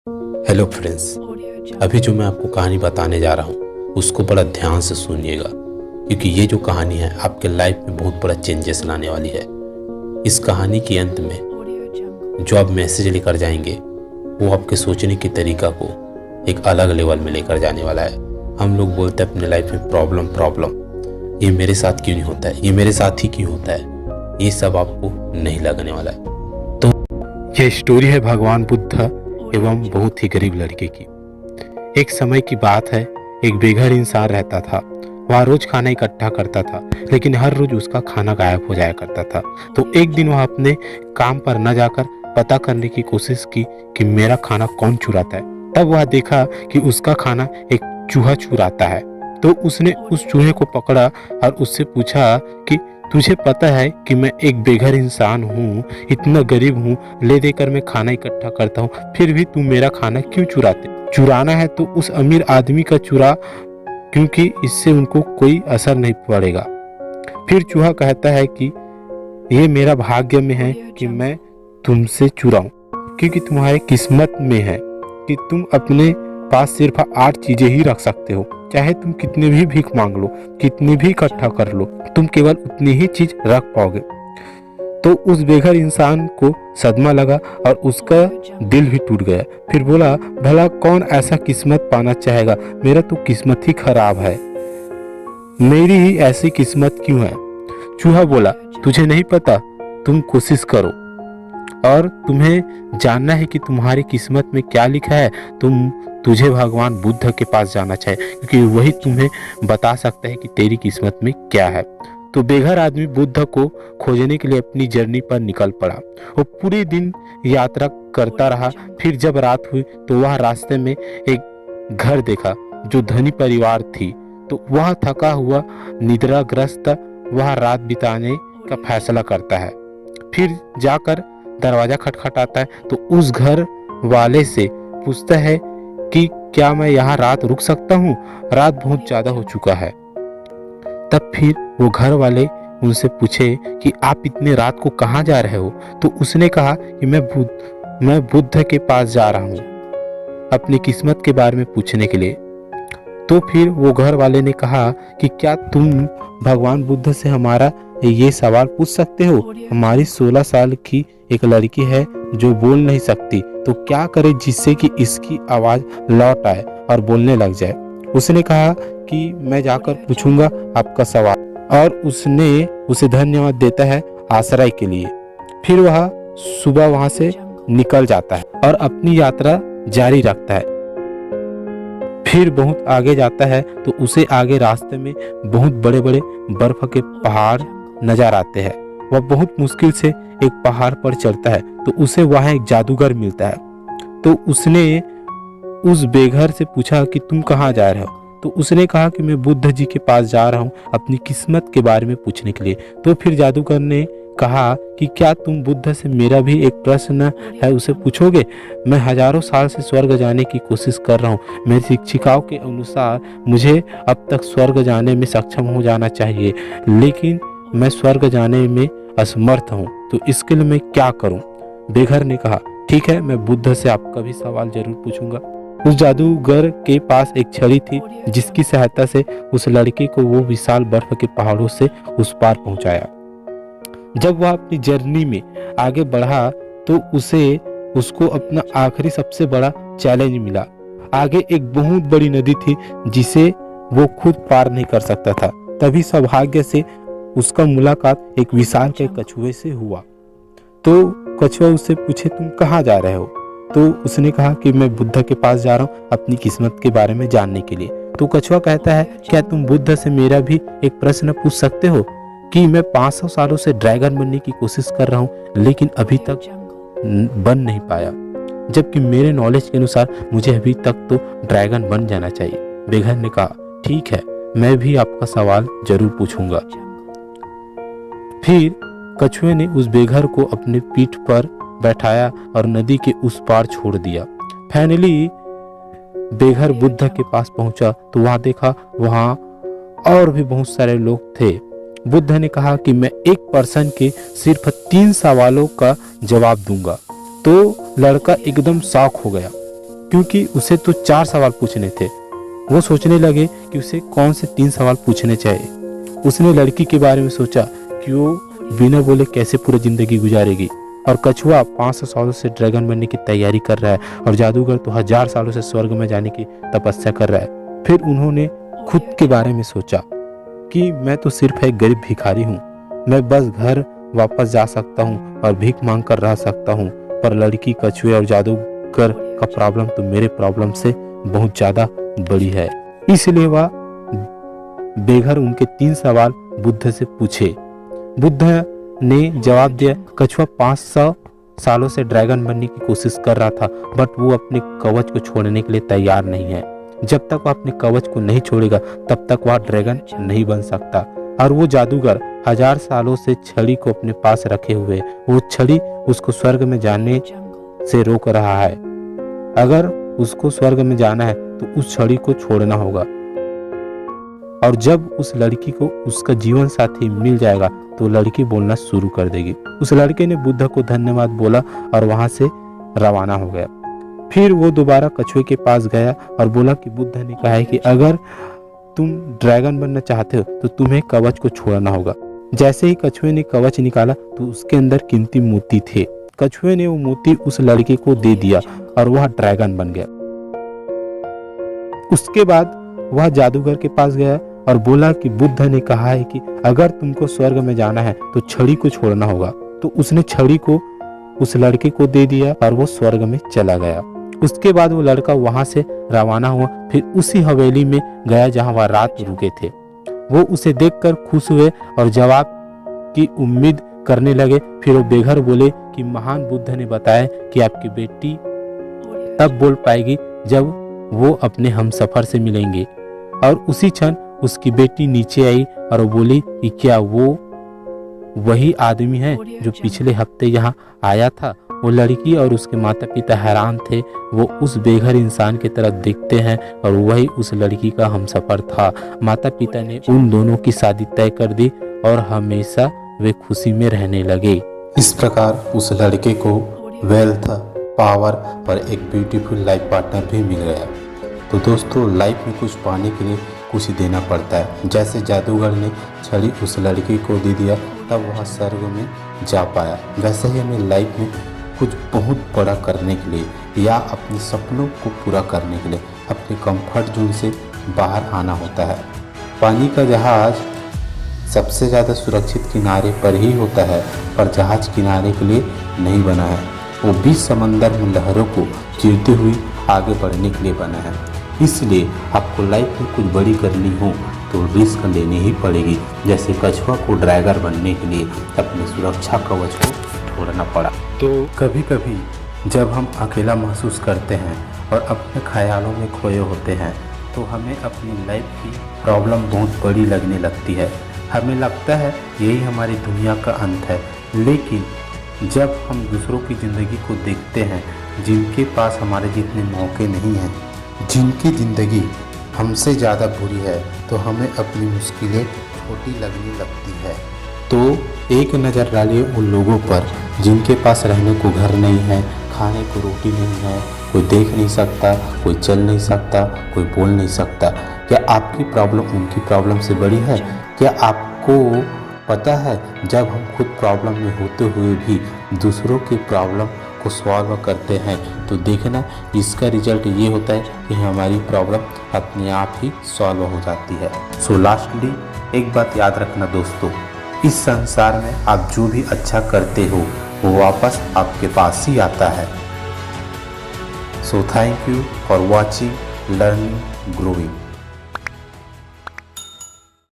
Hello friends, अभी जो मैं आपको कहानी बताने जा रहा हूँ उसको बड़ा ध्यान से सुनिएगा, क्योंकि ये जो कहानी है आपके लाइफ में बहुत बड़ा चेंजेस लाने वाली है। इस कहानी के अंत में जो आप मैसेज लेकर जाएंगे वो आपके सोचने की तरीका को एक अलग लेवल में लेकर जाने वाला है। हम लोग बोलते हैं अपने लाइफ में प्रॉब्लम, ये मेरे साथ क्यों नहीं होता है, ये मेरे साथ ही क्यों होता है, ये सब आपको नहीं लगने वाला है। तो यह स्टोरी है भगवान बुद्ध एवं बहुत ही गरीब लड़के की। एक समय की बात है, एक बेघर इंसान रहता था। वह रोज खाना इकट्ठा करता था, लेकिन हर रोज उसका खाना गायब हो जाया करता था। तो एक दिन वह अपने काम पर न जाकर पता करने की कोशिश की कि मेरा खाना कौन चुराता है। तब वह देखा कि उसका खाना एक चूहा चुराता है। तो उसने उस चूहे को पकड़ा और उससे पूछा कि तुझे पता है कि मैं एक बेघर इंसान हूँ, इतना गरीब हूँ, ले देकर मैं खाना इकट्ठा करता हूँ, फिर भी तू मेरा खाना क्यों चुराते? चुराना है तो उस अमीर आदमी का चुरा, क्योंकि इससे उनको कोई असर नहीं पड़ेगा। फिर चूहा कहता है कि ये मेरा भाग्य में है कि मैं तुमसे चुराऊं, क्योंकि तुम्हारे किस्मत में है कि तुम अपने पास सिर्फ 8 चीजें ही रख सकते हो। चाहे तुम कितने भी भीख मांग लो, कितनी भी इकट्ठा कर लो, तुम केवल उतनी ही चीज रख पाओगे। तो उस बेघर इंसान को सदमा लगा और उसका दिल भी टूट गया। फिर बोला, भला कौन ऐसा किस्मत पाना चाहेगा? मेरा तो किस्मत ही खराब है, मेरी ही ऐसी किस्मत क्यों है? चूहा बोला, तुझे नहीं पता, तुम कोशिश करो और तुम्हें जानना है कि तुम्हारी किस्मत में क्या लिखा है। तुझे भगवान बुद्ध के पास जाना चाहिए, क्योंकि वही तुम्हें बता सकता है कि तेरी किस्मत में क्या है। तो बेघर आदमी बुद्ध को खोजने के लिए अपनी जर्नी पर निकल पड़ा। वो पूरे दिन यात्रा करता रहा। फिर जब रात हुई तो वह रास्ते में एक घर देखा जो धनी परिवार थी। तो वह थका हुआ निद्राग्रस्त वह रात बिताने का फैसला करता है। फिर जाकर दरवाजा खटखटाता है तो उस घर वाले से पूछता है कि क्या मैं यहाँ रात रुक सकता हूँ? रात बहुत ज्यादा हो चुका है। तब फिर वो घर वाले उनसे पूछे कि आप इतने रात को कहाँ जा रहे हो? तो उसने कहा कि मैं बुद्ध के पास जा रहा हूँ अपनी किस्मत के बारे में पूछने के लिए। तो फिर वो घर वाले ने कहा कि क्या तुम भगवान बुद्ध से हमारा ये सवाल पूछ सकते हो? हमारी 16 साल की एक लड़की है जो बोल नहीं सकती, तो क्या करे जिससे कि इसकी आवाज लौट आए और बोलने लग जाए। उसने कहा कि मैं जाकर पूछूंगा आपका सवाल, और उसने उसे धन्यवाद देता है आश्रय के लिए। फिर वह सुबह वहां से निकल जाता है और अपनी यात्रा जारी रखता है। फिर बहुत आगे जाता है तो उसे आगे रास्ते में बहुत बड़े बड़े बर्फ के पहाड़ नजर आते हैं। वह बहुत मुश्किल से एक पहाड़ पर चढ़ता है तो उसे वहां एक जादूगर मिलता है। तो उसने उस बेघर से पूछा कि तुम कहाँ जा रहे हो? तो उसने कहा कि मैं बुद्ध जी के पास जा रहा हूँ अपनी किस्मत के बारे में पूछने के लिए। तो फिर जादूगर ने कहा कि क्या तुम बुद्ध से मेरा भी एक प्रश्न है उसे पूछोगे? मैं हजारों साल से स्वर्ग जाने की कोशिश कर रहा हूँ। मेरी शिक्षिकाओं के अनुसार मुझे अब तक स्वर्ग जाने में सक्षम हो जाना चाहिए, लेकिन मैं स्वर्ग जाने में असमर्थ हूँ। तो इसके लिए मैं क्या करूँ? बेघर ने कहा, ठीक है, मैं बुद्ध से आपका भी सवाल जरूर पूछूंगा। उस जादूगर के पास एक छड़ी थी जिसकी सहायता से उस लड़के को वो विशाल बर्फ के पहाड़ों से उस पार पहुंचाया। जब वह अपनी जर्नी में आगे बढ़ा तो उसको अपना आखिरी सबसे बड़ा चैलेंज मिला। आगे एक बहुत बड़ी नदी थी जिसे वो खुद पार नहीं कर सकता था। तभी सौभाग्य से उसका मुलाकात एक विशाल के कछुए से हुआ। तो कछुआ उससे पूछे, तुम कहाँ जा रहे हो? तो उसने कहा कि मैं बुद्ध के पास जा रहा हूँ अपनी किस्मत के बारे में जानने के लिए। तो कछुआ कहता है, क्या तुम बुद्ध से मेरा भी एक प्रश्न पूछ सकते हो कि मैं 500 सालों से ड्रैगन बनने की कोशिश कर रहा हूँ, लेकिन अभी तक बन नहीं पाया, जबकि मेरे नॉलेज के अनुसार मुझे अभी तक तो ड्रैगन बन जाना चाहिए। बेघर ने कहा, ठीक है, मैं भी आपका सवाल जरूर पूछूंगा। फिर कछुए ने उस बेघर को अपने पीठ पर बैठाया और नदी के उस पार छोड़ दिया। फाइनली बेघर बुद्ध के पास पहुंचा तो वहां देखा वहां और भी बहुत सारे लोग थे। बुद्ध ने कहा कि मैं एक पर्सन के सिर्फ 3 सवालों का जवाब दूंगा। तो लड़का एकदम शॉक हो गया। क्योंकि उसे तो 4 सवाल पूछने थे। वो सोचने लगे कि उसे कौन से 3 सवाल पूछने चाहिए। उसने लड़की के बारे में सोचा कि वो बिना बोले कैसे पूरी जिंदगी गुजारेगी, और कछुआ 500 सालों से ड्रैगन बनने की तैयारी कर रहा है, और जादूगर तो 1000 सालों से स्वर्ग में जाने की तपस्या कर रहा है। फिर उन्होंने खुद के बारे में सोचा कि मैं तो सिर्फ एक गरीब भिखारी हूँ, मैं बस घर वापस जा सकता हूँ और भीख मांग कर रह सकता हूँ, पर लड़की, कछुए और जादूगर का प्रॉब्लम तो मेरे प्रॉब्लम से बहुत ज्यादा बड़ी है। इसलिए वह बेघर उनके 3 सवाल बुद्ध से पूछे। बुद्ध ने जवाब दिया, कछुआ 500 सालों से ड्रैगन बनने की कोशिश कर रहा था, बट वो अपने कवच को छोड़ने के लिए तैयार नहीं है। जब तक वह अपने कवच को नहीं छोड़ेगा तब तक वह ड्रैगन नहीं बन सकता। और वो जादूगर 1000 सालों से छड़ी को अपने पास रखे हुए, वो छड़ी उसको स्वर्ग में जाने से रोक रहा है। अगर उसको स्वर्ग में जाना है तो उस छड़ी को छोड़ना होगा, और जब उस लड़की को उसका जीवन साथी मिल जाएगा तो लड़की बोलना शुरू कर देगी। उस लड़के ने बुद्ध को धन्यवाद बोला और वहां से रवाना हो गया। फिर वो दोबारा कछुए के पास गया और बोला कि बुद्ध ने कहा है कि अगर तुम ड्रैगन बनना चाहते हो तो तुम्हें कवच को छोड़ना होगा। जैसे ही कछुए ने कवच निकाला तो उसके अंदर कीमती मोती थे। कछुए ने वो मोती उस लड़के को दे दिया और वह ड्रैगन बन गया। उसके बाद वह जादूगर के पास गया और बोला कि बुद्ध ने कहा है कि अगर तुमको स्वर्ग में जाना है तो छड़ी को छोड़ना होगा। तो उसने छड़ी को उस लड़के को दे दिया और वो स्वर्ग में चला गया। उसके बाद वो लड़का वहां से रवाना हुआ, फिर उसी हवेली में गया जहां वह रात रुके थे। वो उसे देखकर खुश हुए और जवाब की उम्मीद करने लगे। फिर वो बेघर बोले कि महान बुद्ध ने बताया कि आपकी बेटी तब बोल पाएगी जब वो अपने हमसफर से मिलेंगे। और उसी क्षण उसकी बेटी नीचे आई और वो बोली कि क्या वो वही आदमी है जो पिछले हफ्ते यहाँ आया था। वो लड़की और उसके माता पिता हैरान थे। वो उस बेघर इंसान की तरफ देखते हैं और वही उस लड़की का हमसफर था। माता पिता ने उन दोनों की शादी तय कर दी और हमेशा वे खुशी में रहने लगे। इस प्रकार उस लड़के को वेल्थ, पावर और एक ब्यूटीफुल लाइफ पार्टनर भी मिल गया। तो दोस्तों, लाइफ में कुछ पाने के लिए कुछ देना पड़ता है। जैसे जादूगर ने छड़ी उस लड़की को दे दिया तब वह स्वर्ग में जा पाया, वैसे ही हमें लाइफ में कुछ बहुत बड़ा करने के लिए या अपने सपनों को पूरा करने के लिए अपने कंफर्ट जोन से बाहर आना होता है। पानी का जहाज सबसे ज़्यादा सुरक्षित किनारे पर ही होता है, पर जहाज किनारे के लिए नहीं बना है। वो बीच समंदर में लहरों को चीरते हुए आगे बढ़ने के लिए बना है। इसलिए आपको लाइफ में कुछ बड़ी करनी हो तो रिस्क लेनी ही पड़ेगी। जैसे कछुआ को ड्रैगन बनने के लिए अपने सुरक्षा कवच को छोड़ना पड़ा। तो कभी कभी जब हम अकेला महसूस करते हैं और अपने ख्यालों में खोए होते हैं तो हमें अपनी लाइफ की प्रॉब्लम बहुत बड़ी लगने लगती है। हमें लगता है यही हमारी दुनिया का अंत है। लेकिन जब हम दूसरों की ज़िंदगी को देखते हैं जिनके पास हमारे जितने मौके नहीं हैं, जिनकी ज़िंदगी हमसे ज़्यादा बुरी है, तो हमें अपनी मुश्किलें छोटी लगने लगती है। तो एक नज़र डालिए उन लोगों पर जिनके पास रहने को घर नहीं है, खाने को रोटी नहीं है, कोई देख नहीं सकता, कोई चल नहीं सकता, कोई बोल नहीं सकता। क्या आपकी प्रॉब्लम उनकी प्रॉब्लम से बड़ी है? क्या आपको पता है जब हम खुद प्रॉब्लम में होते हुए भी दूसरों की प्रॉब्लम को सॉल्व करते हैं तो देखना इसका रिजल्ट ये होता है कि हमारी प्रॉब्लम अपने आप ही सॉल्व हो जाती है। सो लास्टली एक बात याद रखना दोस्तों, इस संसार में आप जो भी अच्छा करते हो वो वापस आपके पास ही आता है। So thank you for watching, learning, growing.